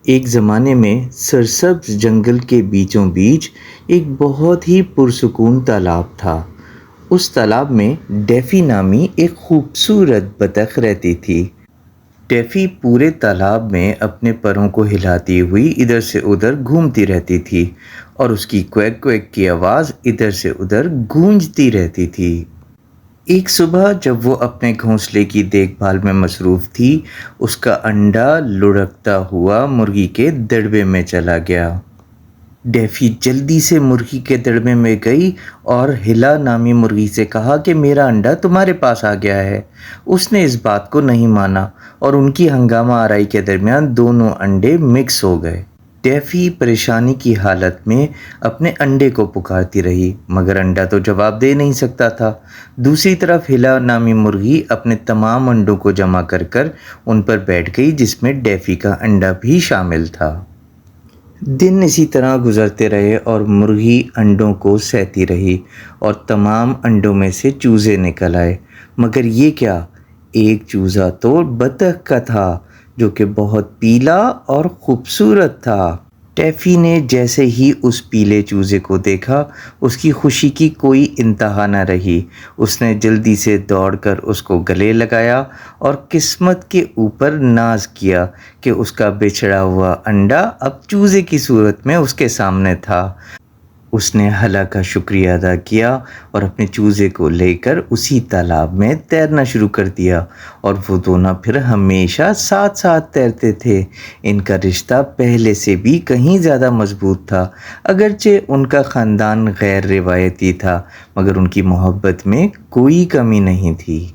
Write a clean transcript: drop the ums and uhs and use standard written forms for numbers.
ایک زمانے میں سرسبز جنگل کے بیچوں بیچ ایک بہت ہی پرسکون تالاب تھا۔ اس تالاب میں ڈیفی نامی ایک خوبصورت بطخ رہتی تھی۔ ڈیفی پورے تالاب میں اپنے پروں کو ہلاتی ہوئی ادھر سے ادھر گھومتی رہتی تھی اور اس کی کویک کویک کی آواز ادھر سے ادھر گونجتی رہتی تھی۔ ایک صبح جب وہ اپنے گھونسلے کی دیکھ بھال میں مصروف تھی، اس کا انڈا لڑھکتا ہوا مرغی کے دڑبے میں چلا گیا۔ ڈیفی جلدی سے مرغی کے دڑبے میں گئی اور ہلا نامی مرغی سے کہا کہ میرا انڈا تمہارے پاس آ گیا ہے۔ اس نے اس بات کو نہیں مانا اور ان کی ہنگامہ آرائی کے درمیان دونوں انڈے مکس ہو گئے۔ ڈیفی پریشانی کی حالت میں اپنے انڈے کو پکارتی رہی، مگر انڈا تو جواب دے نہیں سکتا تھا۔ دوسری طرف ہلا نامی مرغی اپنے تمام انڈوں کو جمع کر کر ان پر بیٹھ گئی، جس میں ڈیفی کا انڈا بھی شامل تھا۔ دن اسی طرح گزرتے رہے اور مرغی انڈوں کو سہتی رہی اور تمام انڈوں میں سے چوزے نکل آئے، مگر یہ کیا، ایک چوزا تو بطخ کا تھا جو کہ بہت پیلا اور خوبصورت تھا۔ ڈیفی نے جیسے ہی اس پیلے چوزے کو دیکھا، اس کی خوشی کی کوئی انتہا نہ رہی۔ اس نے جلدی سے دوڑ کر اس کو گلے لگایا اور قسمت کے اوپر ناز کیا کہ اس کا بچھڑا ہوا انڈا اب چوزے کی صورت میں اس کے سامنے تھا۔ اس نے ہلا کا شکریہ ادا کیا اور اپنے چوزے کو لے کر اسی تالاب میں تیرنا شروع کر دیا اور وہ دونوں پھر ہمیشہ ساتھ ساتھ تیرتے تھے۔ ان کا رشتہ پہلے سے بھی کہیں زیادہ مضبوط تھا، اگرچہ ان کا خاندان غیر روایتی تھا، مگر ان کی محبت میں کوئی کمی نہیں تھی۔